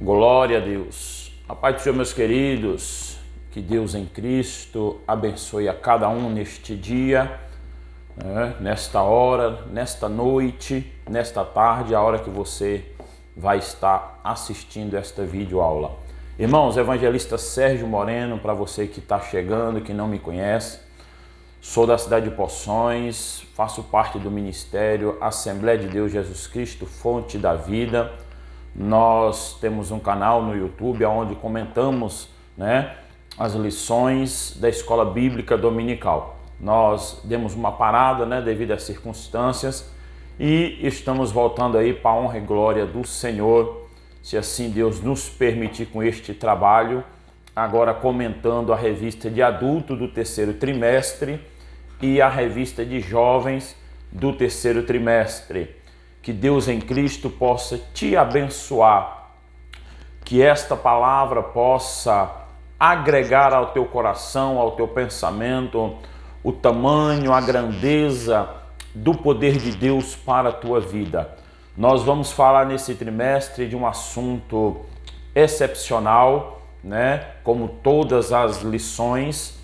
Glória a Deus. A paz do Senhor, meus queridos. Que Deus em Cristo abençoe a cada um neste dia, nesta hora, nesta noite, nesta tarde, a hora que você vai estar assistindo esta videoaula. Irmãos, evangelista Sérgio Moreno, para você que está chegando, que não me conhece, sou da cidade de Poções, faço parte do ministério Assembleia de Deus Jesus Cristo, Fonte da Vida. Nós temos um canal no YouTube onde comentamos, as lições da Escola Bíblica Dominical. Nós demos uma parada, devido às circunstâncias, e estamos voltando aí para a honra e glória do Senhor, se assim Deus nos permitir, com este trabalho, agora comentando a revista de adulto do terceiro trimestre e a revista de jovens do terceiro trimestre. Que Deus em Cristo possa te abençoar, que esta palavra possa agregar ao teu coração, ao teu pensamento, o tamanho, a grandeza do poder de Deus para a tua vida. Nós vamos falar nesse trimestre de um assunto excepcional, como todas as lições,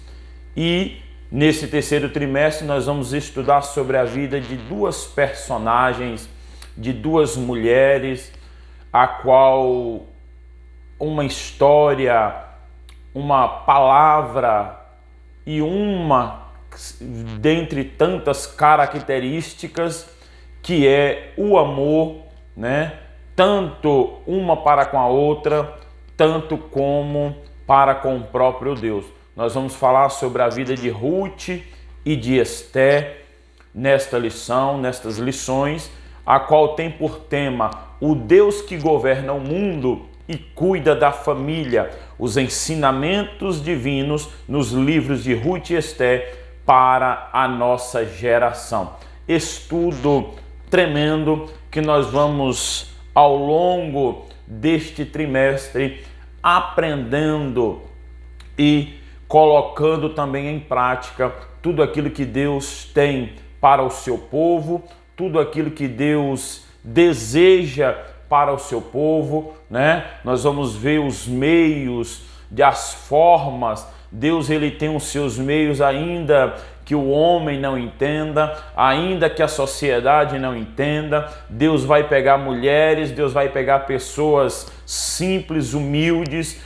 e nesse terceiro trimestre nós vamos estudar sobre a vida de duas personagens, de duas mulheres, a qual uma história, uma palavra e uma dentre tantas características, que é o amor, tanto uma para com a outra, tanto como para com o próprio Deus. Nós vamos falar sobre a vida de Ruth e de Esté nesta lição, nestas lições, a qual tem por tema o Deus que governa o mundo e cuida da família, os ensinamentos divinos nos livros de Ruth e Esté para a nossa geração. Estudo tremendo que nós vamos, ao longo deste trimestre, aprendendo e colocando também em prática tudo aquilo que Deus tem para o seu povo, tudo aquilo que Deus deseja para o seu povo, Nós vamos ver os meios, as formas. Deus, ele tem os seus meios, ainda que o homem não entenda, ainda que a sociedade não entenda. Deus vai pegar mulheres, Deus vai pegar pessoas simples, humildes,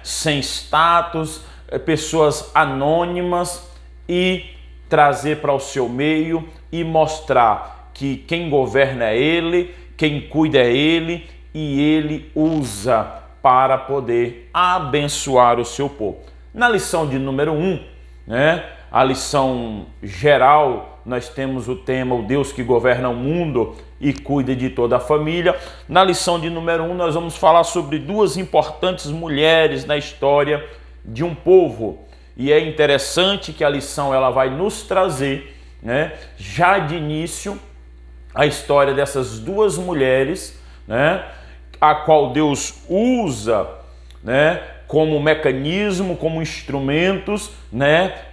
sem status, pessoas anônimas, e trazer para o seu meio e mostrar que quem governa é Ele, quem cuida é Ele, e Ele usa para poder abençoar o seu povo. Na lição de número 1, a lição geral, nós temos o tema, o Deus que governa o mundo e cuida de toda a família. Na lição de número 1, nós vamos falar sobre duas importantes mulheres na história de um povo. E é interessante que a lição ela vai nos trazer, já de início, a história dessas duas mulheres, a qual Deus usa, como mecanismo, como instrumentos,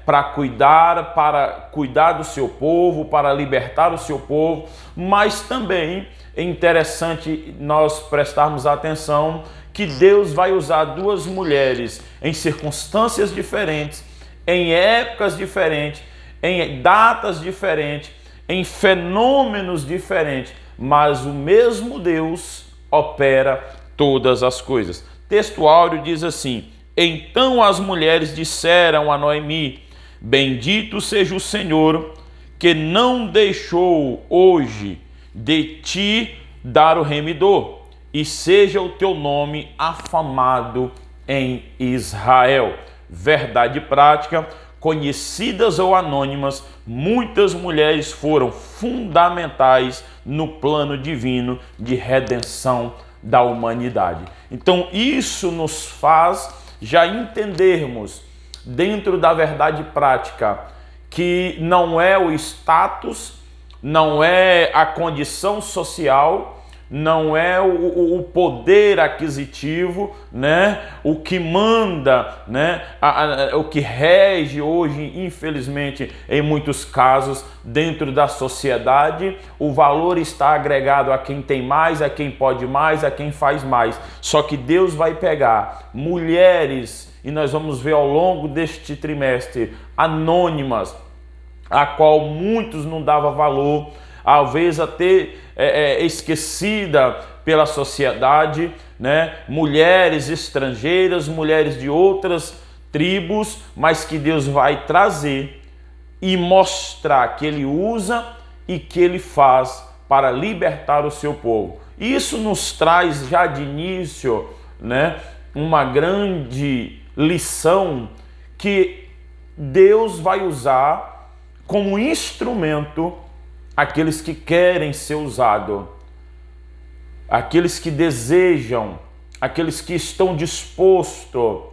para cuidar do seu povo, para libertar o seu povo. Mas também é interessante nós prestarmos atenção que Deus vai usar duas mulheres em circunstâncias diferentes, em épocas diferentes, em datas diferentes, em fenômenos diferentes, mas o mesmo Deus opera todas as coisas. Texto áureo diz assim: então as mulheres disseram a Noemi: bendito seja o Senhor, que não deixou hoje de ti dar o remidor, e seja o teu nome afamado em Israel. Verdade prática, conhecidas ou anônimas, muitas mulheres foram fundamentais no plano divino de redenção da humanidade. Então isso nos faz já entendermos, dentro da verdade prática, que não é o status, não é a condição social, não é o poder aquisitivo, né? O que manda, né? O que rege hoje, infelizmente, em muitos casos, dentro da sociedade. O valor está agregado a quem tem mais, a quem pode mais, a quem faz mais. Só que Deus vai pegar mulheres, e nós vamos ver ao longo deste trimestre, anônimas, a qual muitos não davam valor, talvez até esquecida pela sociedade, né? Mulheres estrangeiras, mulheres de outras tribos, mas que Deus vai trazer e mostrar que Ele usa e que Ele faz para libertar o seu povo. Isso nos traz já de início, né, uma grande lição que Deus vai usar como instrumento aqueles que querem ser usados, aqueles que desejam, aqueles que estão dispostos,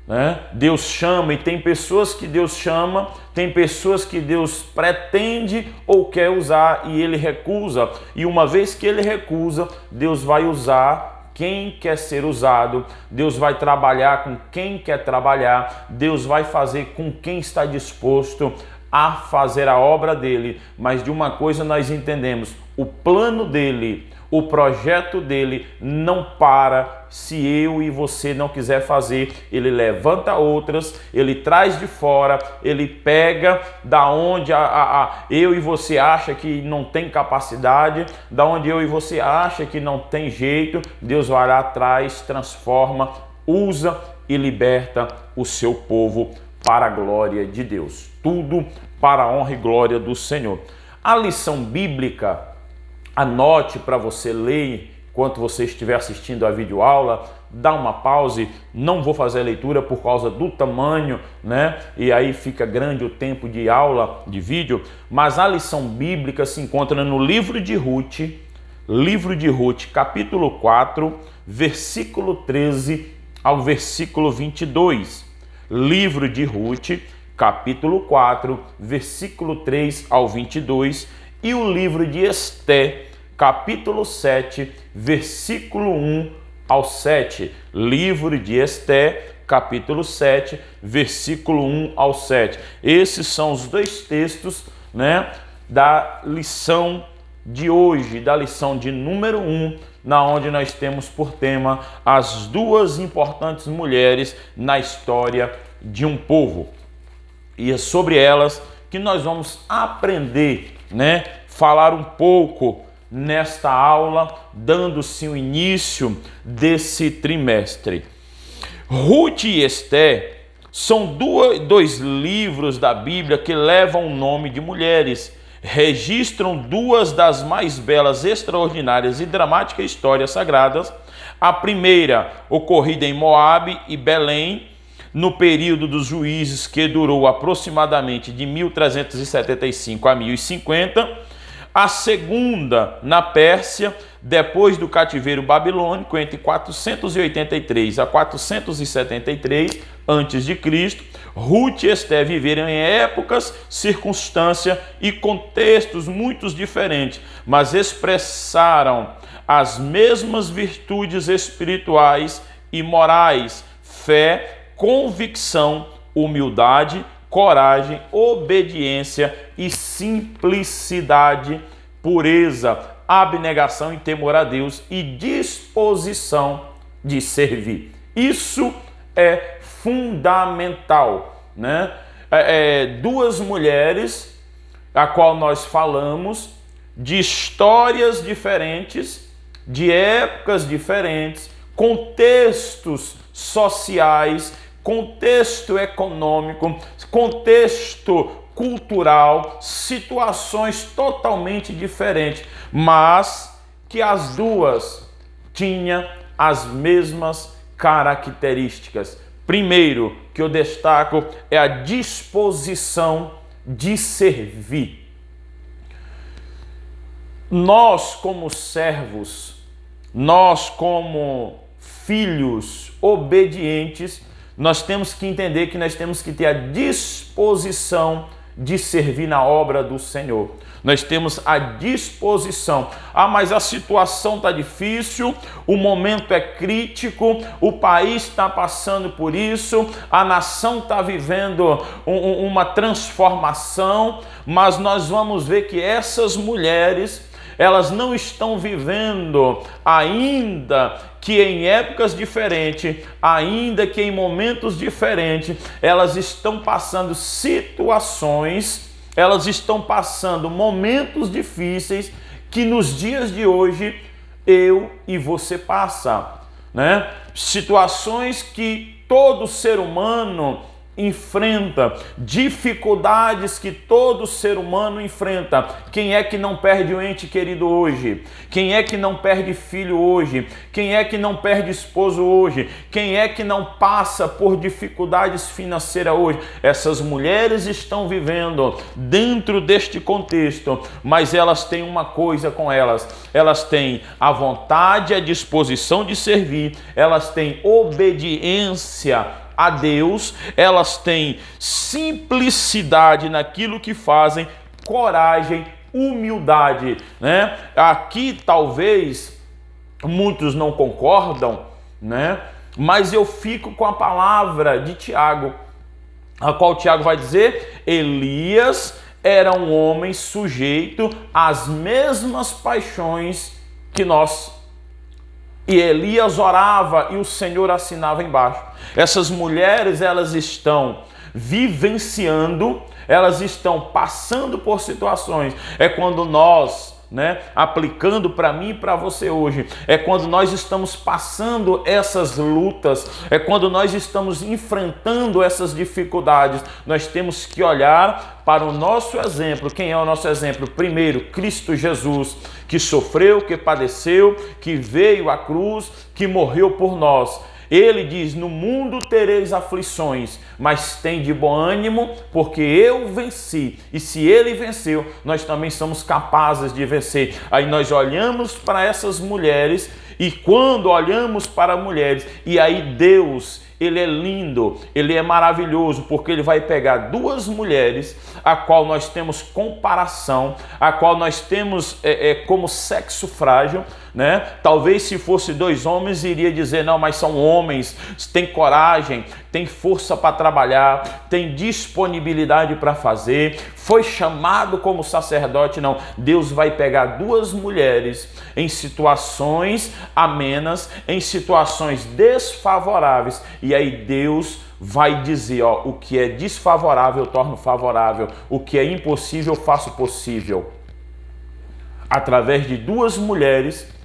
né? Deus chama, e tem pessoas que Deus chama, tem pessoas que Deus pretende ou quer usar e Ele recusa. E uma vez que Ele recusa, Deus vai usar quem quer ser usado, Deus vai trabalhar com quem quer trabalhar, Deus vai fazer com quem está disposto a fazer a obra dele. Mas de uma coisa nós entendemos: o plano dele, o projeto dele não para se eu e você não quiser fazer. Ele levanta outras, ele traz de fora, ele pega da onde eu e você acha que não tem capacidade, da onde eu e você acha que não tem jeito, Deus vai lá atrás, transforma, usa e liberta o seu povo para a glória de Deus. Tudo para a honra e glória do Senhor. A lição bíblica, anote para você ler enquanto você estiver assistindo a videoaula, dá uma pause, não vou fazer a leitura por causa do tamanho, né? E aí fica grande o tempo de aula, de vídeo, mas a lição bíblica se encontra no livro de Ruth, capítulo 4, versículo 13 ao versículo 22. Livro de Ruth, capítulo 4, versículo 3 ao 22, e o livro de Esté, capítulo 7, versículo 1 ao 7. Livro de Esté, capítulo 7, versículo 1 ao 7. Esses são os dois textos, né, da lição de hoje, da lição de número 1, na onde nós temos por tema as duas importantes mulheres na história de um povo. E é sobre elas que nós vamos aprender, né, falar um pouco nesta aula, dando-se o início desse trimestre. Ruth e Esté são dois livros da Bíblia que levam o nome de mulheres, registram duas das mais belas, extraordinárias e dramáticas histórias sagradas. A primeira, ocorrida em Moabe e Belém, no período dos juízes, que durou aproximadamente de 1375 a 1050. A segunda, na Pérsia, depois do cativeiro babilônico, entre 483 a 473 a.C. Ruth e Esté viveram em épocas, circunstâncias e contextos muito diferentes, mas expressaram as mesmas virtudes espirituais e morais: fé, convicção, humildade, coragem, obediência e simplicidade, pureza, abnegação e temor a Deus e disposição de servir. Isso é fundamental, né? Duas mulheres, a qual nós falamos, de histórias diferentes, de épocas diferentes, contextos sociais, contexto econômico, contexto cultural, situações totalmente diferentes, mas que as duas tinham as mesmas características. Primeiro, que eu destaco, é a disposição de servir. Nós, como servos, nós, como filhos obedientes, nós temos que entender que nós temos que ter a disposição de servir na obra do Senhor. Nós temos a disposição. Ah, mas a situação está difícil, o momento é crítico, o país está passando por isso, a nação está vivendo uma transformação, mas nós vamos ver que essas mulheres, elas não estão vivendo ainda que em épocas diferentes, ainda que em momentos diferentes, elas estão passando situações, elas estão passando momentos difíceis que nos dias de hoje eu e você passa, né? Situações que todo ser humano enfrenta, dificuldades que todo ser humano enfrenta. Quem é que não perde um ente querido hoje? Quem é que não perde filho hoje? Quem é que não perde esposo hoje? Quem é que não passa por dificuldades financeiras hoje? Essas mulheres estão vivendo dentro deste contexto, mas elas têm uma coisa com elas: elas têm a vontade, a disposição de servir, elas têm obediência a Deus, elas têm simplicidade naquilo que fazem, coragem, humildade, né? Aqui talvez muitos não concordam, né? Mas eu fico com a palavra de Tiago, a qual Tiago vai dizer: Elias era um homem sujeito às mesmas paixões que nós. E Elias orava e o Senhor assinava embaixo. Essas mulheres, elas estão vivenciando, elas estão passando por situações. É quando nós, né, aplicando para mim e para você hoje, é quando nós estamos passando essas lutas, é quando nós estamos enfrentando essas dificuldades, nós temos que olhar para o nosso exemplo. Quem é o nosso exemplo? Primeiro, Cristo Jesus, que sofreu, que padeceu, que veio à cruz, que morreu por nós. Ele diz: no mundo tereis aflições, mas tem de bom ânimo, porque eu venci. E se ele venceu, nós também somos capazes de vencer. Aí nós olhamos para essas mulheres, e quando olhamos para mulheres, e aí Deus, ele é lindo, ele é maravilhoso, porque ele vai pegar duas mulheres, a qual nós temos comparação, a qual nós temos como sexo frágil, né? Talvez se fosse dois homens, iria dizer: não, mas são homens, tem coragem, tem força para trabalhar, tem disponibilidade para fazer, foi chamado como sacerdote. Não, Deus vai pegar duas mulheres em situações amenas, em situações desfavoráveis, e aí Deus vai dizer: ó, o que é desfavorável eu torno favorável, o que é impossível eu faço possível. Através de duas mulheres,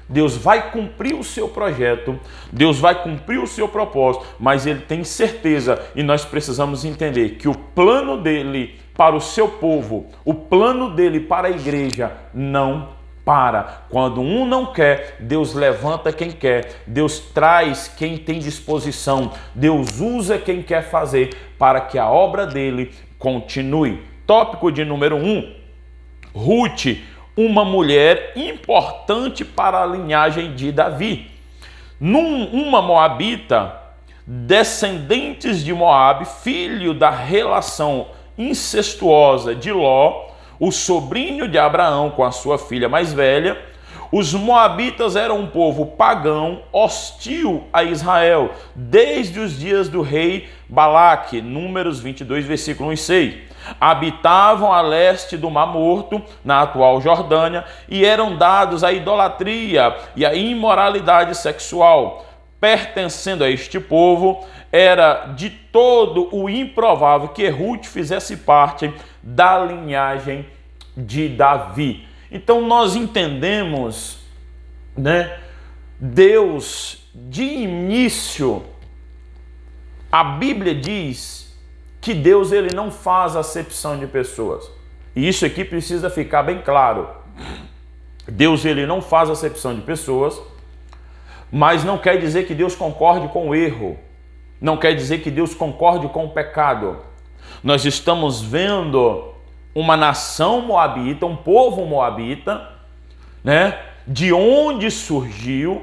Deus vai cumprir o seu projeto, Deus vai cumprir o seu propósito, mas ele tem certeza, e nós precisamos entender que o plano dele para o seu povo, o plano dele para a igreja não para. Quando um não quer, Deus levanta quem quer, Deus traz quem tem disposição, Deus usa quem quer fazer para que a obra dele continue. Tópico de número 1, Ruth, uma mulher importante para a linhagem de Davi. Uma moabita, descendentes de Moabe, filho da relação incestuosa de Ló, o sobrinho de Abraão com a sua filha mais velha. Os moabitas eram um povo pagão, hostil a Israel, desde os dias do rei Balaque, Números 22, versículo 1 e 6. Habitavam a leste do Mar Morto, na atual Jordânia, e eram dados à idolatria e à imoralidade sexual. Pertencendo a este povo, era de todo o improvável que Ruth fizesse parte da linhagem de Davi. Então nós entendemos, né? Deus, de início, a Bíblia diz que Deus, ele não faz acepção de pessoas. E isso aqui precisa ficar bem claro. Deus, ele não faz acepção de pessoas, mas não quer dizer que Deus concorde com o erro. Não quer dizer que Deus concorde com o pecado. Nós estamos vendo uma nação moabita, um povo moabita, né? De onde surgiu,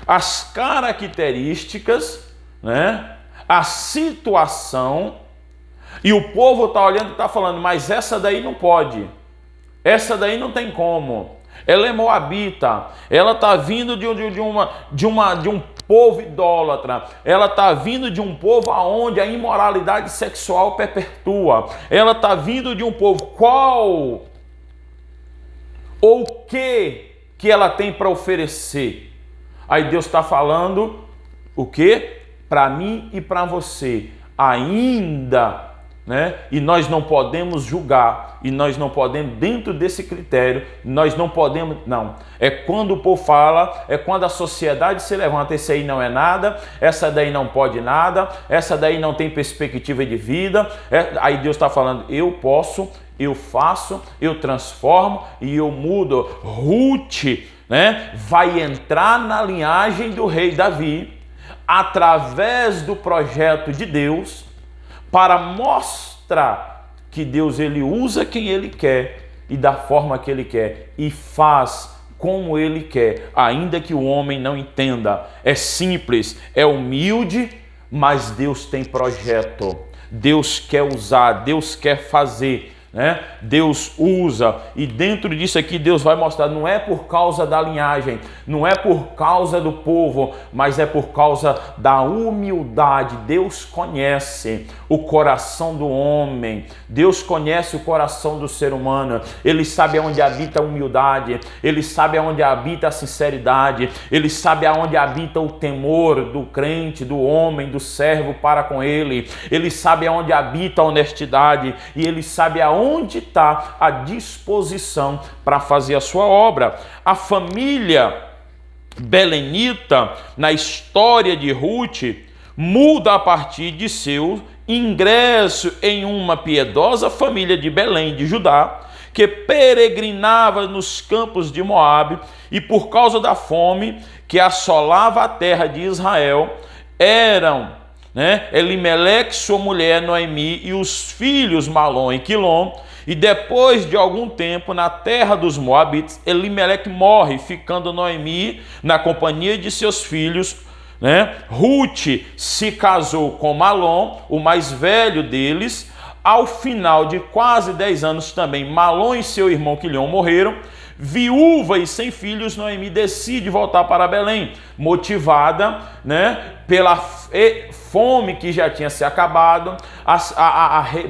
as características, né? A situação, E o povo está olhando e está falando, mas essa daí não pode. Essa daí não tem como. Ela é moabita. Ela está vindo de um povo idólatra. Ela está vindo de um povo onde a imoralidade sexual perpetua. Ela está vindo de um povo qual ou que ela tem para oferecer. Aí Deus está falando o quê? Para mim e para você. Ainda, né? E nós não podemos julgar, e nós não podemos, dentro desse critério, nós não podemos, não. É quando o povo fala, é quando a sociedade se levanta, esse aí não é nada, essa daí não pode nada, essa daí não tem perspectiva de vida. Aí Deus está falando, eu posso, eu faço, eu transformo e eu mudo. Ruth, né, vai entrar na linhagem do rei Davi, através do projeto de Deus, para mostrar que Deus ele usa quem ele quer e da forma que ele quer e faz como ele quer, ainda que o homem não entenda. É simples, é humilde, mas Deus tem projeto. Deus quer usar, Deus quer fazer, né? Deus usa, e dentro disso aqui Deus vai mostrar, não é por causa da linhagem, não é por causa do povo, mas é por causa da humildade. Deus conhece o coração do homem, Deus conhece o coração do ser humano, Ele sabe aonde habita a humildade, Ele sabe aonde habita a sinceridade, Ele sabe aonde habita o temor do crente, do homem, do servo para com Ele, Ele sabe aonde habita a honestidade, e Ele sabe aonde está a disposição para fazer a sua obra. A família belenita, na história de Ruth, muda a partir de seu ingresso em uma piedosa família de Belém, de Judá, que peregrinava nos campos de Moabe, e por causa da fome que assolava a terra de Israel, eram, né, Elimeleque, sua mulher Noemi, e os filhos Malom e Quilom. E depois de algum tempo, na terra dos Moabitas, Elimeleque morre, ficando Noemi na companhia de seus filhos, né? Ruth se casou com Malom, o mais velho deles. Ao final de quase 10 anos também, Malom e seu irmão Quilom morreram. Viúva e sem filhos, Noemi decide voltar para Belém, motivada, né, pela fome que já tinha se acabado.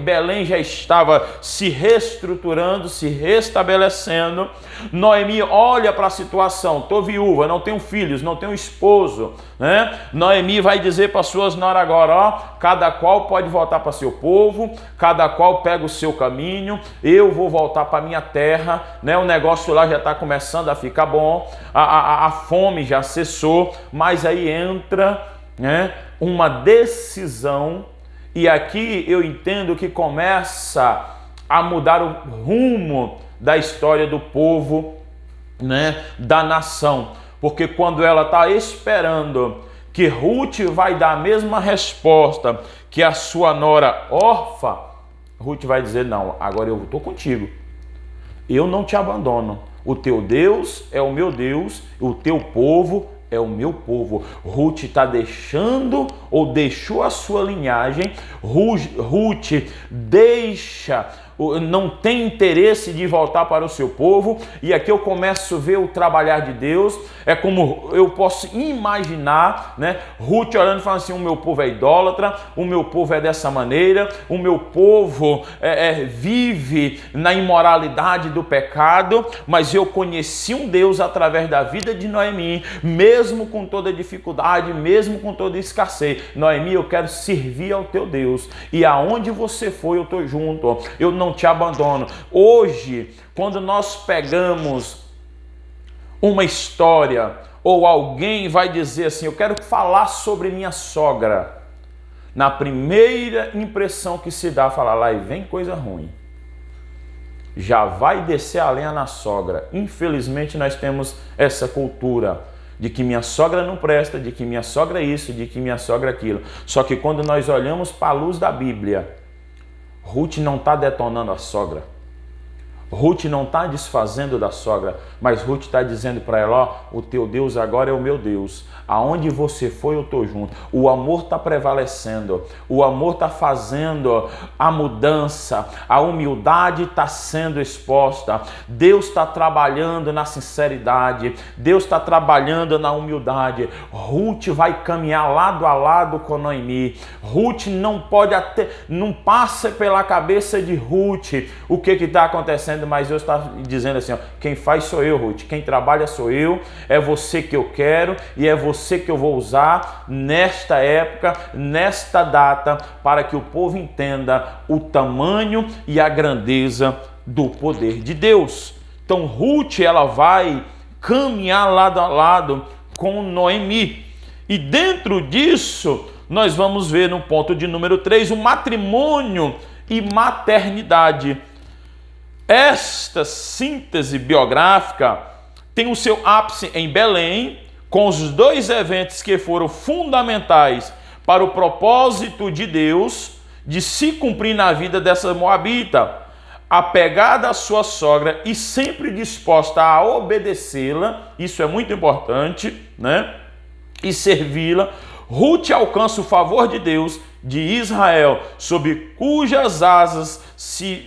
Belém já estava se reestruturando, se restabelecendo. Noemi olha para a situação, estou viúva, não tenho filhos, não tenho esposo, né? Noemi vai dizer para suas noras agora, ó, cada qual pode voltar para seu povo, cada qual pega o seu caminho, eu vou voltar para minha terra, né? O negócio lá já está começando a ficar bom, a fome já cessou, mas aí entra, né, uma decisão, e aqui eu entendo que começa a mudar o rumo da história do povo, né, da nação, porque quando ela está esperando que Ruth vai dar a mesma resposta que a sua nora Orfa, Ruth vai dizer, não, agora eu estou contigo, eu não te abandono, o teu Deus é o meu Deus, o teu povo é o meu povo. Ruth está deixando ou deixou a sua linhagem. Ruth deixa, não tem interesse de voltar para o seu povo. E aqui eu começo a ver o trabalhar de Deus. É como eu posso imaginar, né? Ruth olhando e falando assim, o meu povo é idólatra, o meu povo é dessa maneira, o meu povo vive na imoralidade do pecado, mas eu conheci um Deus através da vida de Noemi, mesmo com toda dificuldade, mesmo com toda escassez. Noemi, eu quero servir ao teu Deus, e aonde você for eu estou junto, eu não te abandono. Hoje, quando nós pegamos uma história, ou alguém vai dizer assim, eu quero falar sobre minha sogra, na primeira impressão que se dá, falar lá e vem coisa ruim, já vai descer a lenha na sogra. Infelizmente nós temos essa cultura de que minha sogra não presta, de que minha sogra é isso, de que minha sogra é aquilo. Só que quando nós olhamos para a luz da Bíblia, Ruth não está detonando a sogra. Ruth não está desfazendo da sogra, mas Ruth está dizendo para ela, ó, o teu Deus agora é o meu Deus. Aonde você foi, eu estou junto. O amor está prevalecendo. O amor está fazendo a mudança. A humildade está sendo exposta. Deus está trabalhando na sinceridade. Deus está trabalhando na humildade. Ruth vai caminhar lado a lado com Noemi. Ruth não passa pela cabeça de Ruth o que está acontecendo, mas Deus está dizendo assim, ó, quem faz sou eu, Ruth. Quem trabalha sou eu. É você que eu quero e é você que eu vou usar nesta época, nesta data, para que o povo entenda o tamanho e a grandeza do poder de Deus. Então Ruth, ela vai caminhar lado a lado com Noemi. E dentro disso, nós vamos ver no ponto de número 3, o matrimônio e maternidade. Esta síntese biográfica tem o seu ápice em Belém, com os dois eventos que foram fundamentais para o propósito de Deus de se cumprir na vida dessa moabita, apegada à sua sogra e sempre disposta a obedecê-la, isso é muito importante, né? E servi-la. Ruth alcança o favor de Deus de Israel, sob cujas asas se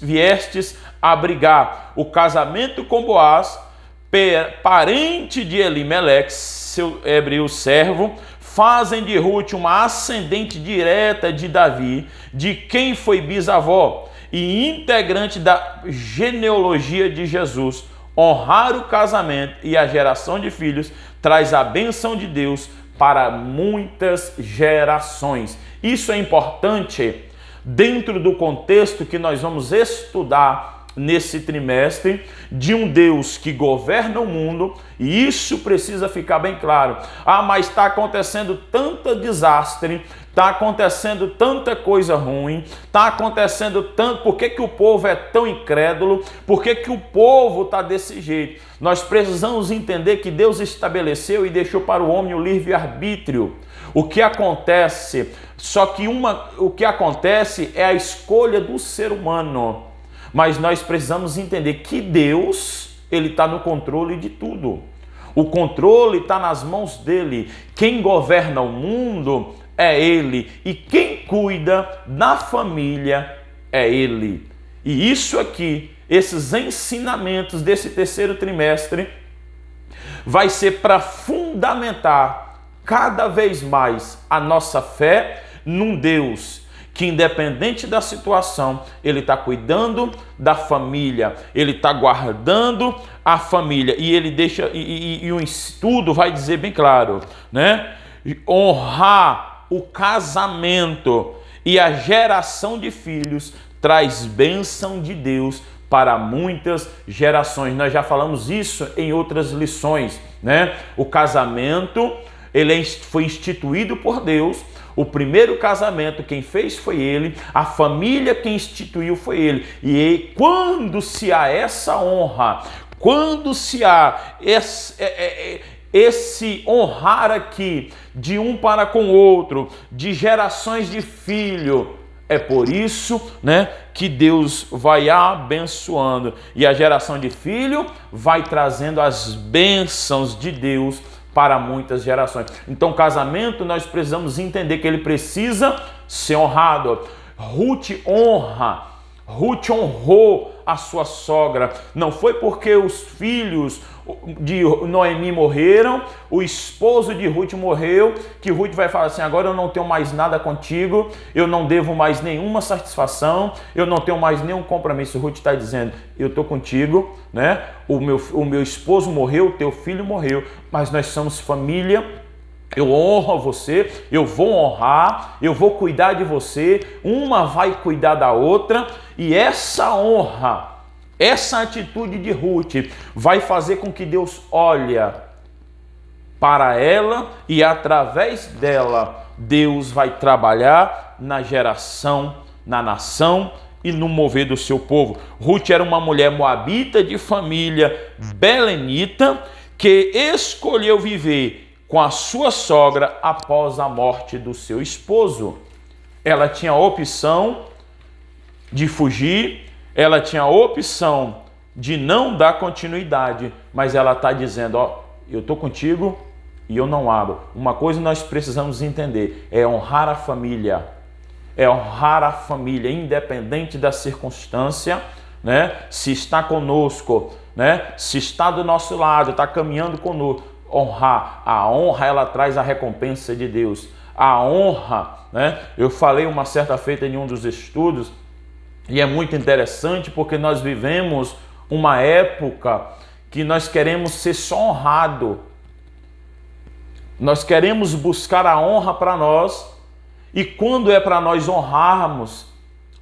viestes abrigar. O casamento com Boaz, parente de Elimeleque, seu hebreu servo, fazem de Ruth uma ascendente direta de Davi, de quem foi bisavó e integrante da genealogia de Jesus. Honrar o casamento e a geração de filhos traz a bênção de Deus para muitas gerações. Isso é importante dentro do contexto que nós vamos estudar nesse trimestre, de um Deus que governa o mundo, e isso precisa ficar bem claro. Ah, mas está acontecendo tanto desastre, está acontecendo tanta coisa ruim, está acontecendo tanto, por que o povo é tão incrédulo, por que o povo está desse jeito? Nós precisamos entender que Deus estabeleceu e deixou para o homem o livre-arbítrio. O que acontece, o que acontece é a escolha do ser humano. Mas nós precisamos entender que Deus, ele está no controle de tudo. O controle está nas mãos dele. Quem governa o mundo é ele. E quem cuida da família é ele. E isso aqui, esses ensinamentos desse terceiro trimestre, vai ser para fundamentar cada vez mais a nossa fé num Deus que, independente da situação, ele está cuidando da família, ele está guardando a família, e ele deixa, e o estudo vai dizer bem claro, né? Honrar o casamento e a geração de filhos traz bênção de Deus para muitas gerações. Nós já falamos isso em outras lições, né? O casamento, ele foi instituído por Deus. O primeiro casamento quem fez foi ele, a família quem instituiu foi ele. E quando se há essa honra, quando se há esse honrar aqui de um para com o outro, de gerações de filho, é por isso, né, que Deus vai abençoando, e a geração de filho vai trazendo as bênçãos de Deus para muitas gerações. Então, o casamento, nós precisamos entender que ele precisa ser honrado. Ruth honrou a sua sogra. Não foi porque os filhos de Noemi morreram, o esposo de Ruth morreu, que Ruth vai falar assim, agora eu não tenho mais nada contigo, eu não devo mais nenhuma satisfação, eu não tenho mais nenhum compromisso. Ruth está dizendo, eu estou contigo, né? O meu esposo morreu, o teu filho morreu, mas nós somos família. Eu honro você, eu vou honrar, eu vou cuidar de você, uma vai cuidar da outra, e essa honra, essa atitude de Ruth vai fazer com que Deus olhe para ela, e através dela Deus vai trabalhar na geração, na nação e no mover do seu povo. Ruth era uma mulher moabita de família belenita que escolheu viver com a sua sogra após a morte do seu esposo. Ela tinha a opção de fugir, ela tinha a opção de não dar continuidade, mas ela está dizendo, ó, eu estou contigo e eu não abro. Uma coisa nós precisamos entender, é honrar a família. É honrar a família, independente da circunstância, né? Se está conosco, né? Se está do nosso lado, está caminhando conosco, honrar. A honra, ela traz a recompensa de Deus. A honra, né? Eu falei uma certa feita em um dos estudos, e é muito interessante porque nós vivemos uma época que nós queremos ser só honrado. Nós queremos buscar a honra para nós, e quando é para nós honrarmos,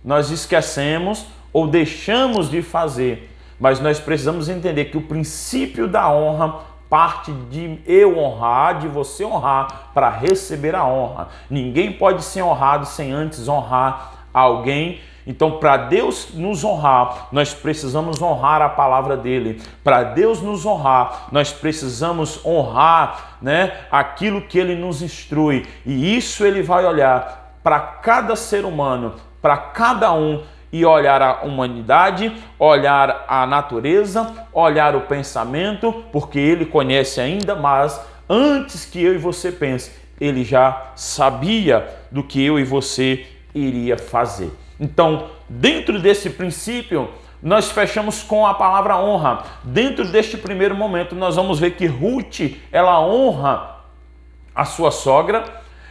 nós esquecemos ou deixamos de fazer. Mas nós precisamos entender que o princípio da honra parte de eu honrar, de você honrar, para receber a honra. Ninguém pode ser honrado sem antes honrar alguém. Então, para Deus nos honrar, nós precisamos honrar a palavra dele. Para Deus nos honrar, nós precisamos honrar, né, aquilo que ele nos instrui. E isso ele vai olhar para cada ser humano, para cada um, e olhar a humanidade, olhar a natureza, olhar o pensamento, porque ele conhece ainda mais antes que eu e você pense. Ele já sabia do que eu e você iria fazer. Então, dentro desse princípio, nós fechamos com a palavra honra. Dentro deste primeiro momento, nós vamos ver que Ruth, ela honra a sua sogra,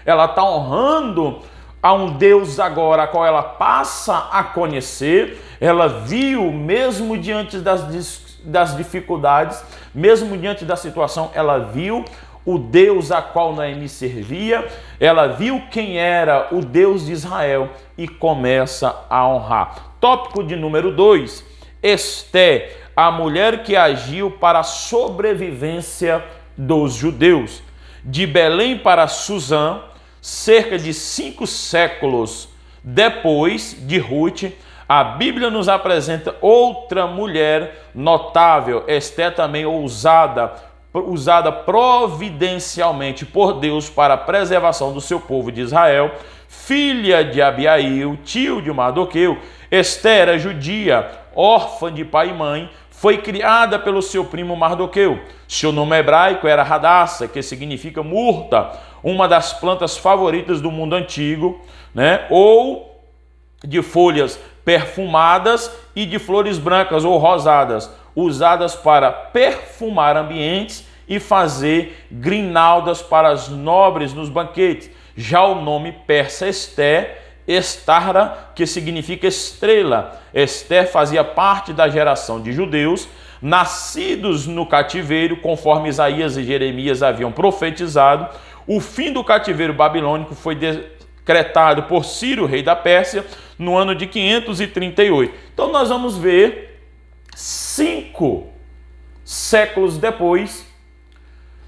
ela está honrando a um Deus agora, a qual ela passa a conhecer. Ela viu, mesmo diante das dificuldades, mesmo diante da situação, ela viu o Deus a qual Noemi servia, ela viu quem era o Deus de Israel e começa a honrar. Tópico de número 2, Esté, a mulher que agiu para a sobrevivência dos judeus. De Belém para Suzã, cerca de 5 séculos depois de Ruth, a Bíblia nos apresenta outra mulher notável, Esté também usada providencialmente por Deus para a preservação do seu povo de Israel, filha de Abiail, tio de Mardoqueu. Esté era judia, órfã de pai e mãe, foi criada pelo seu primo Mardoqueu. Seu nome hebraico era Radassa, que significa murta, uma das plantas favoritas do mundo antigo, né? Ou de folhas perfumadas e de flores brancas ou rosadas, usadas para perfumar ambientes e fazer grinaldas para as nobres nos banquetes. Já o nome persa Esté, Estarra, que significa estrela. Esté fazia parte da geração de judeus nascidos no cativeiro, conforme Isaías e Jeremias haviam profetizado. O fim do cativeiro babilônico foi decretado por Ciro, rei da Pérsia, no ano de 538. Então nós vamos ver 5 séculos depois,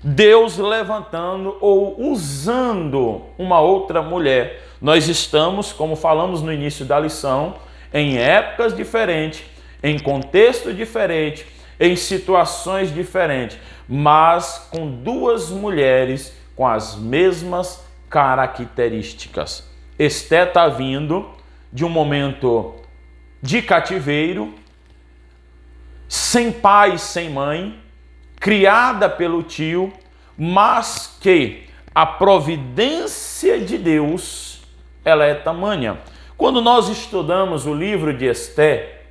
Deus levantando ou usando uma outra mulher. Nós estamos, como falamos no início da lição, em épocas diferentes, em contexto diferente, em situações diferentes, mas com 2 mulheres com as mesmas características. Esté está vindo de um momento de cativeiro, sem pai, sem mãe, criada pelo tio, mas que a providência de Deus, ela é tamanha. Quando nós estudamos o livro de Esté,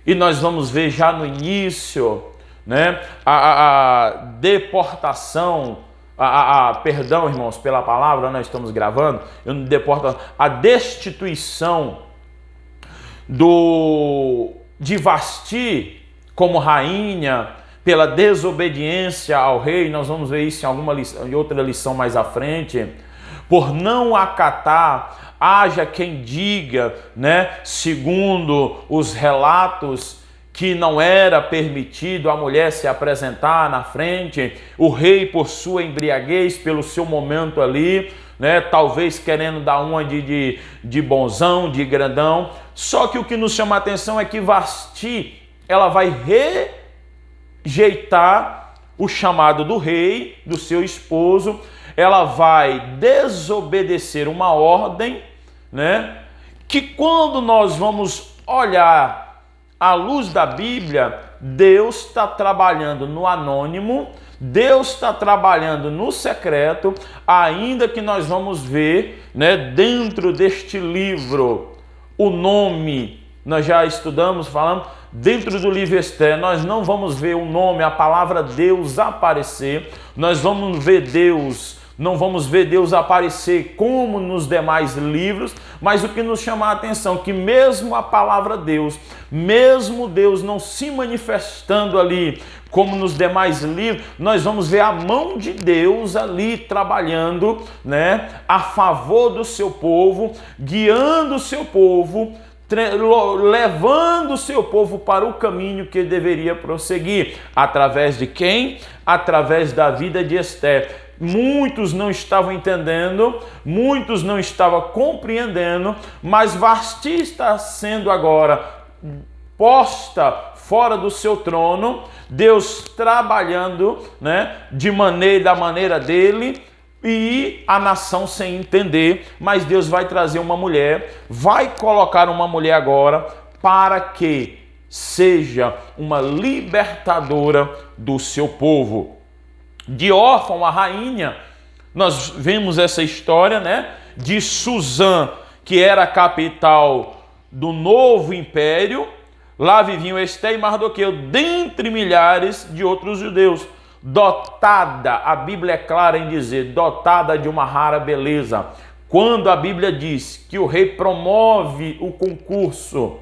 e nós vamos ver já no início, né, a deportação, perdão, irmãos, pela palavra, nós estamos gravando, a destituição de Vasti como rainha, pela desobediência ao rei. Nós vamos ver isso em outra lição mais à frente. Por não acatar, haja quem diga, né, segundo os relatos, que não era permitido a mulher se apresentar na frente. O rei, por sua embriaguez, pelo seu momento ali, né, talvez querendo dar uma de bonzão, de grandão. Só que o que nos chama a atenção é que Vasti, ela vai rejeitar o chamado do rei, do seu esposo. Ela vai desobedecer uma ordem, né, que quando nós vamos olhar à luz da Bíblia, Deus está trabalhando no anônimo, Deus está trabalhando no secreto, ainda que nós vamos ver, né, dentro deste livro, o nome, nós já estudamos, falamos, dentro do livro Esther, nós não vamos ver o nome, a palavra Deus aparecer, nós vamos ver Deus, não vamos ver Deus aparecer como nos demais livros, mas o que nos chama a atenção é que mesmo a palavra Deus, mesmo Deus não se manifestando ali como nos demais livros, nós vamos ver a mão de Deus ali trabalhando, né, a favor do seu povo, guiando o seu povo, levando o seu povo para o caminho que ele deveria prosseguir. Através de quem? Através da vida de Esther. Muitos não estavam entendendo, muitos não estavam compreendendo, mas Vasti está sendo agora posta fora do seu trono, Deus trabalhando, né, da maneira dele, e a nação sem entender, mas Deus vai trazer uma mulher, vai colocar uma mulher agora para que seja uma libertadora do seu povo. De órfão a rainha, nós vemos essa história, né, de Suzã, que era a capital do novo império. Lá viviam Esther e Mardoqueu, dentre milhares de outros judeus. Dotada, a Bíblia é clara em dizer, dotada de uma rara beleza. Quando a Bíblia diz que o rei promove o concurso,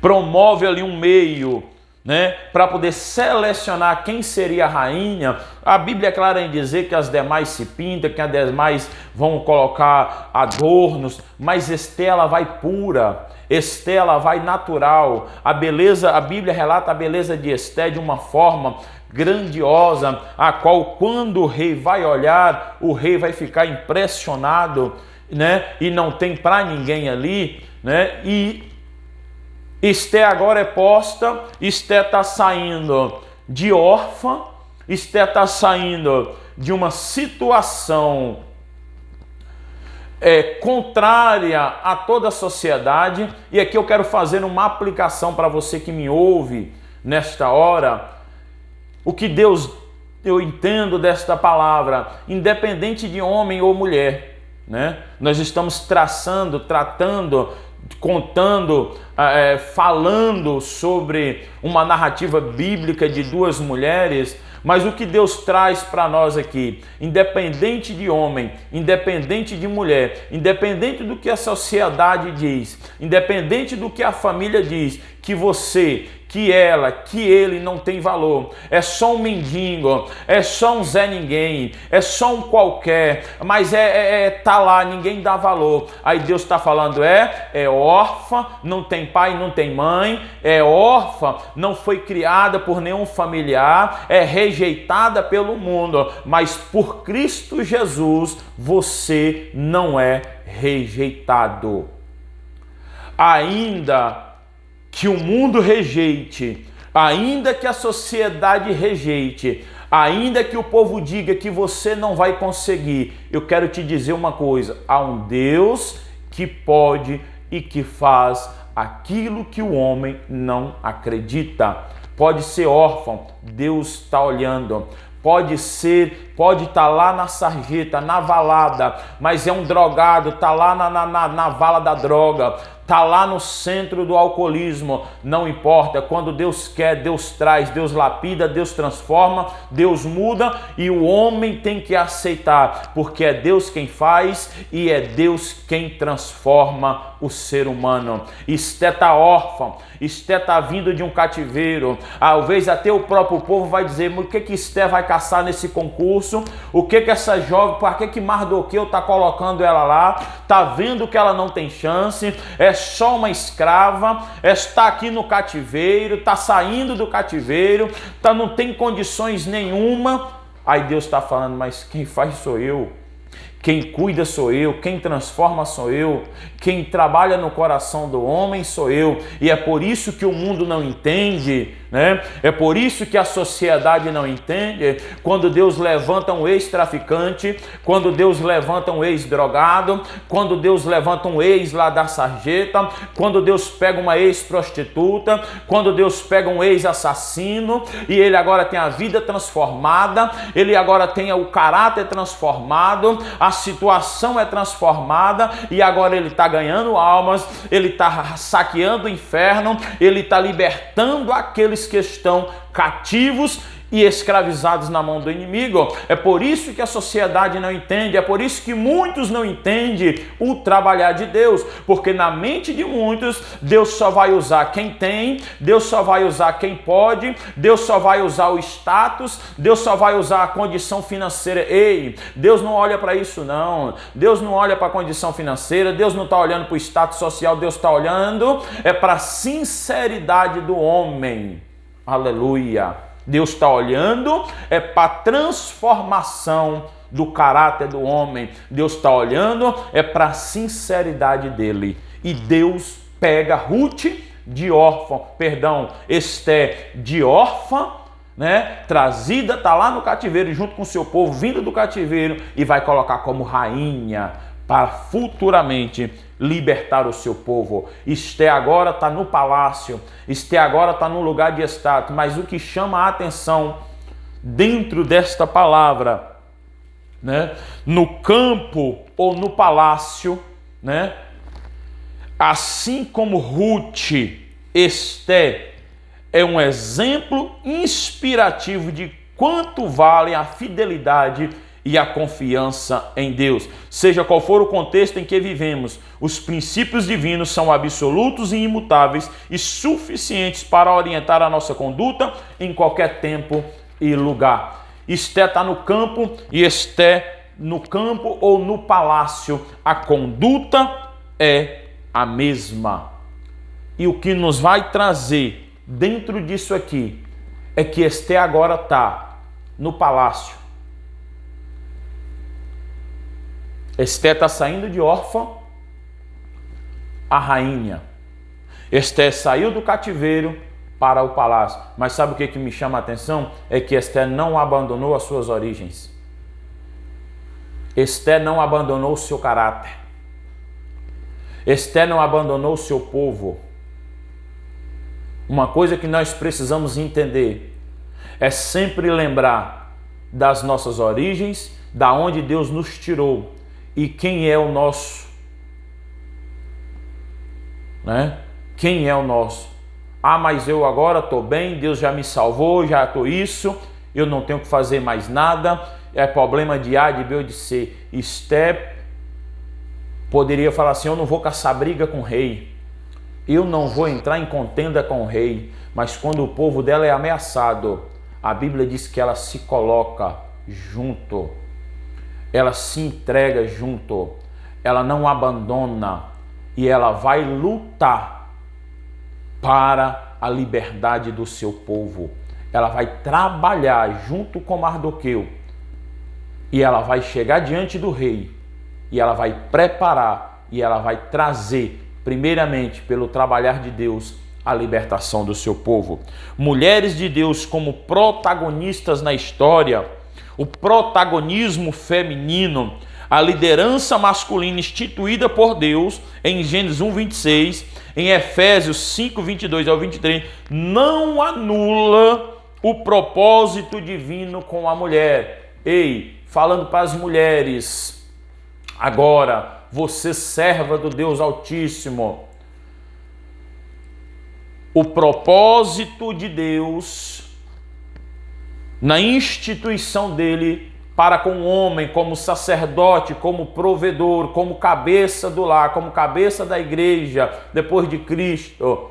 promove ali um meio, né, para poder selecionar quem seria a rainha, a Bíblia é clara em dizer que as demais se pintam, que as demais vão colocar adornos, mas Esther ela vai pura, Esther ela vai natural. A beleza, a Bíblia relata a beleza de Esther de uma forma grandiosa, a qual quando o rei vai olhar, o rei vai ficar impressionado, né, e não tem para ninguém ali, né, e Esther agora é posta, Esther está saindo de órfã, Esther está saindo de uma situação contrária a toda a sociedade, e aqui eu quero fazer uma aplicação para você que me ouve nesta hora. O que eu entendo desta palavra, independente de homem ou mulher, né? Nós estamos tratando, contando, falando sobre uma narrativa bíblica de duas mulheres, mas o que Deus traz para nós aqui, independente de homem, independente de mulher, independente do que a sociedade diz, independente do que a família diz, que você, que ela, que ele não tem valor, é só um mendigo, é só um Zé Ninguém, é só um qualquer, mas tá lá, ninguém dá valor. Aí Deus está falando, é órfã, não tem pai, não tem mãe, é órfã, não foi criada por nenhum familiar, é rejeitada pelo mundo, mas por Cristo Jesus você não é rejeitado. Ainda que o mundo rejeite, ainda que a sociedade rejeite, ainda que o povo diga que você não vai conseguir, eu quero te dizer uma coisa, há um Deus que pode e que faz aquilo que o homem não acredita. Pode ser órfão, Deus está olhando. Pode estar lá na sarjeta, na valada, mas é um drogado, está lá na vala da droga, está lá no centro do alcoolismo, não importa, quando Deus quer, Deus traz, Deus lapida, Deus transforma, Deus muda e o homem tem que aceitar, porque é Deus quem faz e é Deus quem transforma o ser humano. Esther está órfã, Esther está vindo de um cativeiro, talvez até o próprio povo vai dizer, mas o que Esther vai caçar nesse concurso? O que essa jovem, por que Mardoqueu está colocando ela lá? Está vendo que ela não tem chance, é só uma escrava, está aqui no cativeiro, está saindo do cativeiro, não tem condições nenhuma. Aí Deus está falando, mas quem faz sou eu. Quem cuida sou eu, quem transforma sou eu, quem trabalha no coração do homem sou eu. E é por isso que o mundo não entende, né? É por isso que a sociedade não entende. Quando Deus levanta um ex-traficante, quando Deus levanta um ex-drogado, quando Deus levanta um ex lá da sarjeta, quando Deus pega uma ex-prostituta, quando Deus pega um ex-assassino e ele agora tem a vida transformada, ele agora tem o caráter transformado, a situação é transformada e agora ele está ganhando almas, ele está saqueando o inferno, ele está libertando aqueles que estão cativos e escravizados na mão do inimigo. É por isso que a sociedade não entende, é por isso que muitos não entendem o trabalhar de Deus, porque na mente de muitos, Deus só vai usar quem tem, Deus só vai usar quem pode, Deus só vai usar o status, Deus só vai usar a condição financeira. Ei, Deus não olha para isso não, Deus não olha para a condição financeira, Deus não está olhando para o status social, Deus está olhando para a sinceridade do homem. Aleluia! Deus está olhando para a transformação do caráter do homem. Deus está olhando para a sinceridade dele. E Deus pega Ruth de órfã, Esté de órfã, né? Trazida, está lá no cativeiro junto com o seu povo, vindo do cativeiro, e vai colocar como rainha para futuramente libertar o seu povo. Esté agora está no palácio, Esté agora está no lugar de status, mas o que chama a atenção dentro desta palavra, né, no campo ou no palácio, né, assim como Ruth, Esté é um exemplo inspirativo de quanto vale a fidelidade e a confiança em Deus. Seja qual for o contexto em que vivemos, os princípios divinos são absolutos e imutáveis e suficientes para orientar a nossa conduta em qualquer tempo e lugar. Esté está no campo e Esté no campo ou no palácio, a conduta é a mesma. E o que nos vai trazer dentro disso aqui é que Esté agora está no palácio. Esté está saindo de órfã, a rainha. Esté saiu do cativeiro para o palácio. Mas sabe o que me chama a atenção? É que Esté não abandonou as suas origens. Esté não abandonou o seu caráter. Esté não abandonou o seu povo. Uma coisa que nós precisamos entender é sempre lembrar das nossas origens, da onde Deus nos tirou e quem é o nosso, né? Quem é o nosso? Ah, mas eu agora estou bem, Deus já me salvou, já estou isso, eu não tenho que fazer mais nada, é problema de A, de B ou de C. Esté poderia falar assim, eu não vou caçar briga com o rei, eu não vou entrar em contenda com o rei, mas quando o povo dela é ameaçado, a Bíblia diz que ela se coloca junto, ela se entrega junto, ela não abandona e ela vai lutar para a liberdade do seu povo. Ela vai trabalhar junto com Mardoqueu e ela vai chegar diante do rei e ela vai preparar e ela vai trazer, primeiramente pelo trabalhar de Deus, a libertação do seu povo. Mulheres de Deus como protagonistas na história, o protagonismo feminino, a liderança masculina instituída por Deus em Gênesis 1:26, em Efésios 5:22 ao 23, não anula o propósito divino com a mulher. Ei, falando para as mulheres, agora, você serva do Deus Altíssimo, o propósito de Deus na instituição dele para com o homem, como sacerdote, como provedor, como cabeça do lar, como cabeça da igreja, depois de Cristo,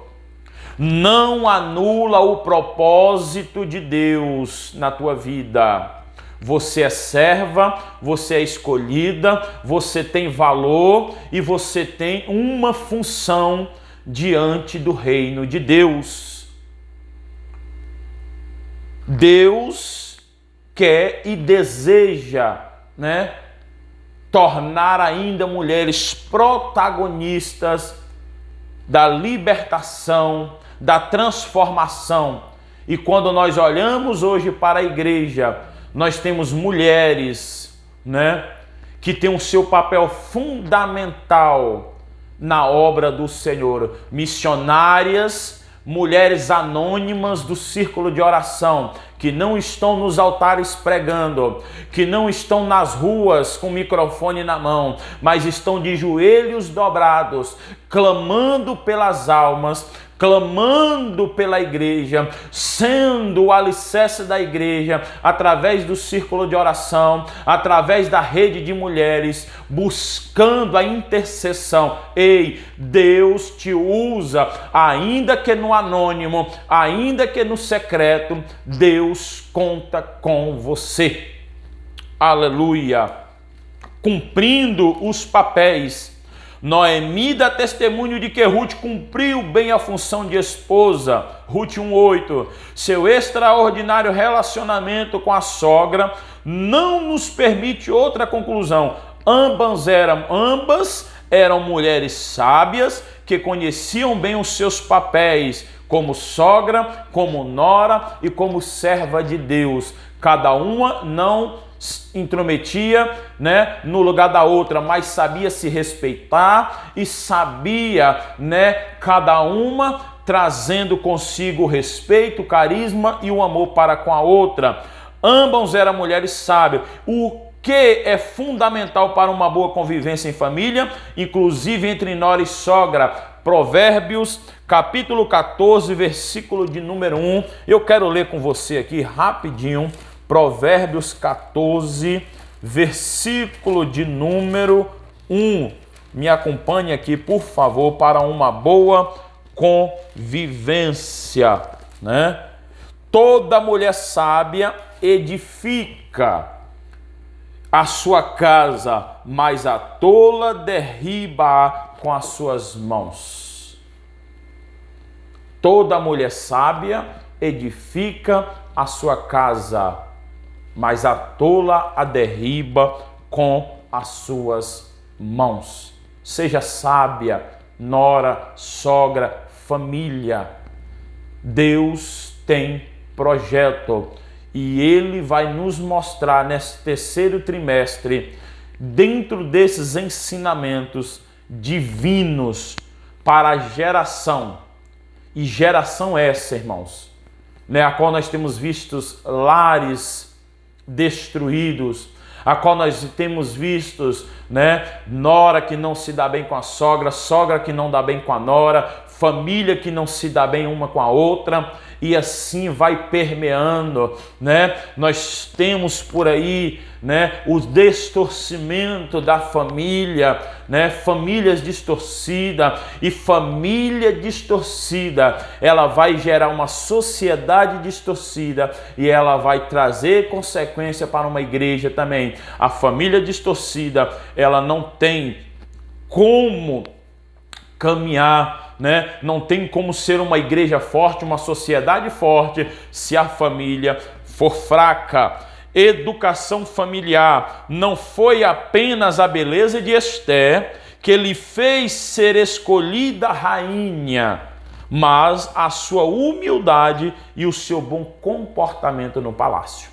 não anula o propósito de Deus na tua vida. Você é serva, você é escolhida, você tem valor e você tem uma função diante do reino de Deus. Deus quer e deseja, né, tornar ainda mulheres protagonistas da libertação, da transformação. E quando nós olhamos hoje para a igreja, nós temos mulheres, né, que têm o seu papel fundamental na obra do Senhor. Missionárias, mulheres anônimas do círculo de oração, que não estão nos altares pregando, que não estão nas ruas com o microfone na mão, mas estão de joelhos dobrados, clamando pelas almas, clamando pela igreja, sendo o alicerce da igreja, através do círculo de oração, através da rede de mulheres, buscando a intercessão. Ei, Deus te usa, ainda que no anônimo, ainda que no secreto, Deus conta com você. Aleluia! Cumprindo os papéis, Noemi dá testemunho de que Ruth cumpriu bem a função de esposa. Ruth 1:8. Seu extraordinário relacionamento com a sogra não nos permite outra conclusão. Ambas eram mulheres sábias que conheciam bem os seus papéis como sogra, como nora e como serva de Deus. Cada uma não intrometia, né, no lugar da outra, mas sabia se respeitar e sabia, né, cada uma trazendo consigo o respeito, o carisma e o amor para com a outra. Ambas eram mulheres sábias. O que é fundamental para uma boa convivência em família, inclusive entre nora e sogra. Provérbios, capítulo 14, versículo de número 1. Eu quero ler com você aqui rapidinho. Provérbios 14, versículo de número 1. Me acompanhe aqui, por favor, para uma boa convivência, né? Toda mulher sábia edifica a sua casa, mas a tola derriba com as suas mãos. Toda mulher sábia edifica a sua casa, mas a tola a derriba com as suas mãos. Seja sábia, nora, sogra, família. Deus tem projeto e Ele vai nos mostrar nesse terceiro trimestre, dentro desses ensinamentos divinos para a geração. E geração essa, irmãos, né, a qual nós temos visto lares destruídos, a qual nós temos vistos, né, nora que não se dá bem com a sogra, sogra que não dá bem com a nora, família que não se dá bem uma com a outra, e assim vai permeando, né? Nós temos por aí, né, o distorcimento da família, né? Famílias distorcidas, e família distorcida, ela vai gerar uma sociedade distorcida e ela vai trazer consequência para uma igreja também. A família distorcida, ela não tem como caminhar, né? Não tem como ser uma igreja forte, uma sociedade forte, se a família for fraca. Educação familiar. Não foi apenas a beleza de Esther que lhe fez ser escolhida rainha, mas a sua humildade e o seu bom comportamento no palácio.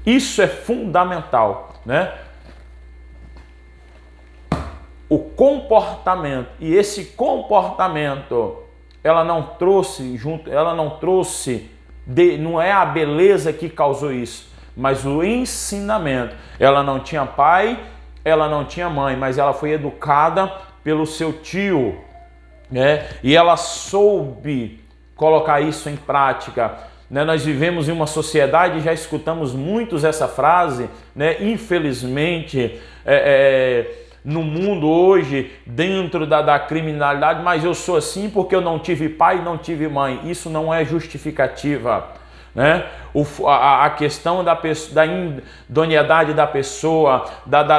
Isso é fundamental, né? O comportamento, e esse comportamento, ela não trouxe, não é a beleza que causou isso, mas o ensinamento. Ela não tinha pai, ela não tinha mãe, mas ela foi educada pelo seu tio, né? E ela soube colocar isso em prática, né? Nós vivemos em uma sociedade, já escutamos muitos essa frase, né? Infelizmente, no mundo hoje, dentro da criminalidade, mas eu sou assim porque eu não tive pai e não tive mãe. Isso não é justificativa, né? A questão da idoneidade da pessoa,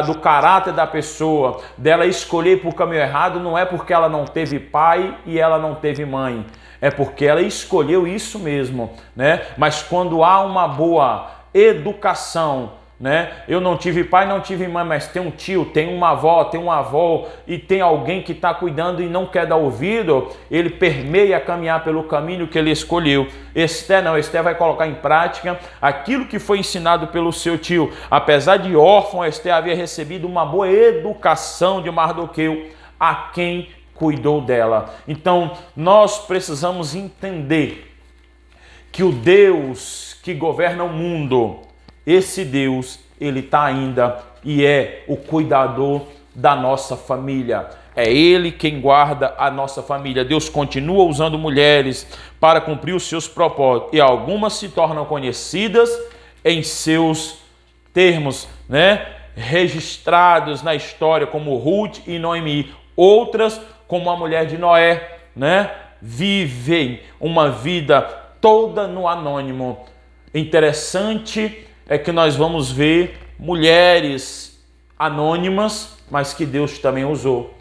do caráter da pessoa, dela escolher por caminho errado, não é porque ela não teve pai e ela não teve mãe, é porque ela escolheu isso mesmo, né? Mas quando há uma boa educação, né? Eu não tive pai, não tive mãe, mas tem um tio, tem uma avó, tem um avô e tem alguém que está cuidando e não quer dar ouvido, ele permeia a caminhar pelo caminho que ele escolheu. Esther não, Esther vai colocar em prática aquilo que foi ensinado pelo seu tio. Apesar de órfã, Esther havia recebido uma boa educação de Mardoqueu, a quem cuidou dela. Então, nós precisamos entender que o Deus que governa o mundo, esse Deus, ele está ainda e é o cuidador da nossa família. É Ele quem guarda a nossa família. Deus continua usando mulheres para cumprir os seus propósitos. E algumas se tornam conhecidas em seus termos, né? Registrados na história como Ruth e Noemi. Outras, como a mulher de Noé, né? Vivem uma vida toda no anônimo. Interessante é que nós vamos ver mulheres anônimas, mas que Deus também usou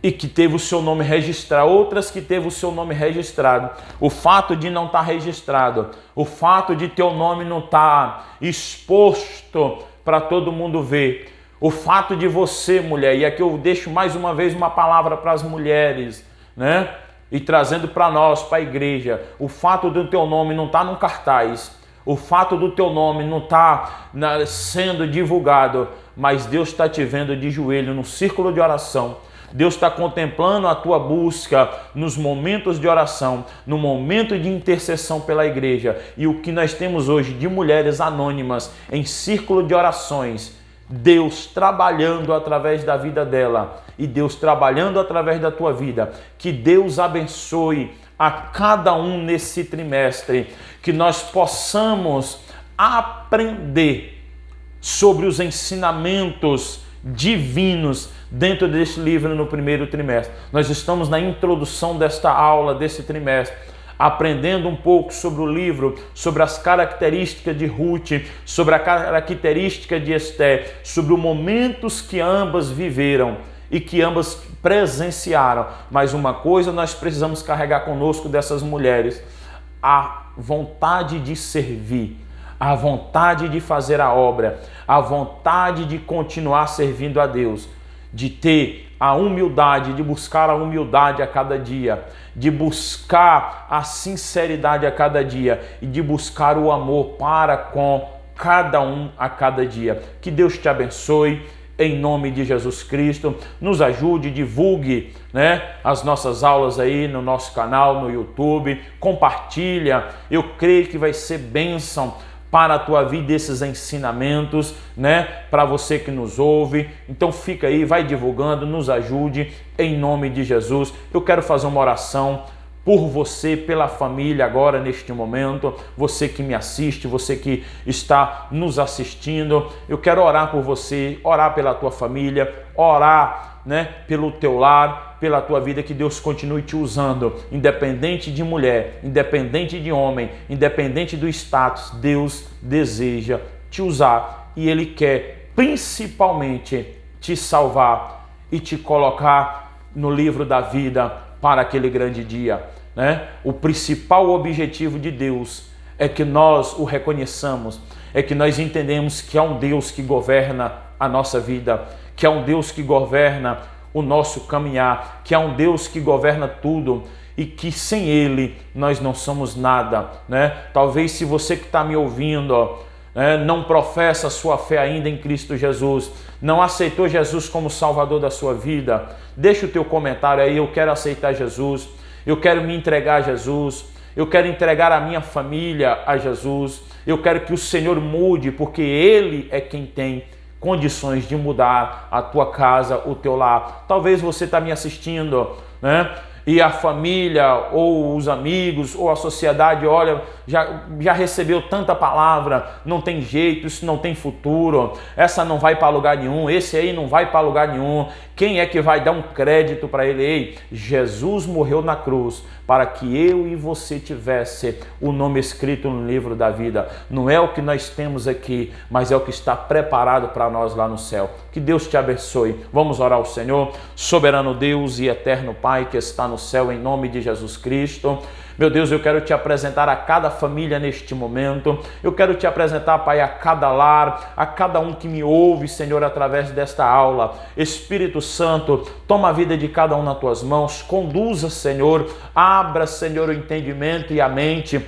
e que teve o seu nome registrado, outras que teve o seu nome registrado. O fato de não estar registrado, o fato de teu nome não estar exposto para todo mundo ver, o fato de você, mulher, e aqui eu deixo mais uma vez uma palavra para as mulheres, né? E trazendo para nós, para a igreja, o fato do teu nome não estar num cartaz, o fato do teu nome não estar sendo divulgado, mas Deus está te vendo de joelho no círculo de oração. Deus está contemplando a tua busca nos momentos de oração, no momento de intercessão pela igreja. E o que nós temos hoje de mulheres anônimas em círculo de orações, Deus trabalhando através da vida dela e Deus trabalhando através da tua vida. Que Deus abençoe a cada um nesse trimestre, que nós possamos aprender sobre os ensinamentos divinos dentro deste livro no primeiro trimestre. Nós estamos na introdução desta aula, desse trimestre, aprendendo um pouco sobre o livro, sobre as características de Ruth, sobre a característica de Esther, sobre os momentos que ambas viveram e que ambas presenciaram. Mas uma coisa nós precisamos carregar conosco dessas mulheres: a vontade de servir, a vontade de fazer a obra, a vontade de continuar servindo a Deus, de ter a humildade, de buscar a humildade a cada dia, de buscar a sinceridade a cada dia e de buscar o amor para com cada um a cada dia. Que Deus te abençoe. Em nome de Jesus Cristo, nos ajude, divulgue, né, as nossas aulas aí no nosso canal, no YouTube, compartilha. Eu creio que vai ser bênção para a tua vida esses ensinamentos, né, para você que nos ouve. Então fica aí, vai divulgando, nos ajude, em nome de Jesus. Eu quero fazer uma oração por você, pela família agora neste momento, você que me assiste, você que está nos assistindo. Eu quero orar por você, orar pela tua família, orar, né, pelo teu lar, pela tua vida, que Deus continue te usando, independente de mulher, independente de homem, independente do status. Deus deseja te usar e Ele quer principalmente te salvar e te colocar no livro da vida para aquele grande dia, né? O principal objetivo de Deus é que nós o reconheçamos, é que nós entendemos que há um Deus que governa a nossa vida, que há um Deus que governa o nosso caminhar, que há um Deus que governa tudo e que sem Ele nós não somos nada, né? Talvez se você que está me ouvindo, não professa a sua fé ainda em Cristo Jesus, não aceitou Jesus como Salvador da sua vida, deixa o teu comentário aí: eu quero aceitar Jesus, eu quero me entregar a Jesus, eu quero entregar a minha família a Jesus, eu quero que o Senhor mude, porque Ele é quem tem condições de mudar a tua casa, o teu lar. Talvez você está me assistindo, né? E a família, ou os amigos, ou a sociedade, olha, já recebeu tanta palavra, não tem jeito, isso não tem futuro, essa não vai para lugar nenhum, esse aí não vai para lugar nenhum. Quem é que vai dar um crédito para ele? Ei, Jesus morreu na cruz para que eu e você tivesse o nome escrito no livro da vida. Não é o que nós temos aqui, mas é o que está preparado para nós lá no céu. Que Deus te abençoe. Vamos orar ao Senhor. Soberano Deus e eterno Pai que está no céu, em nome de Jesus Cristo. Meu Deus, eu quero te apresentar a cada família neste momento. Eu quero te apresentar, Pai, a cada lar, a cada um que me ouve, Senhor, através desta aula. Espírito Santo, toma a vida de cada um nas tuas mãos. Conduza, Senhor. Abra, Senhor, o entendimento e a mente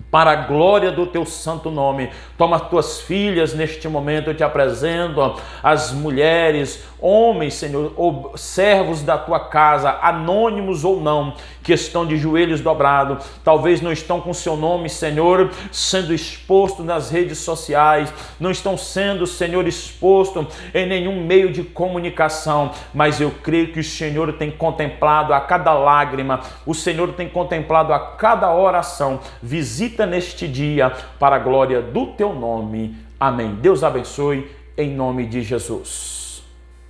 para a glória do teu santo nome. Toma as tuas filhas neste momento, eu te apresento, as mulheres, homens, Senhor, ou servos da tua casa, anônimos ou não, que estão de joelhos dobrados, talvez não estão com seu nome, Senhor, sendo exposto nas redes sociais, não estão sendo, Senhor, exposto em nenhum meio de comunicação, mas eu creio que o Senhor tem contemplado a cada lágrima, o Senhor tem contemplado a cada oração. Visita neste dia para a glória do teu nome. Amém. Deus abençoe em nome de Jesus.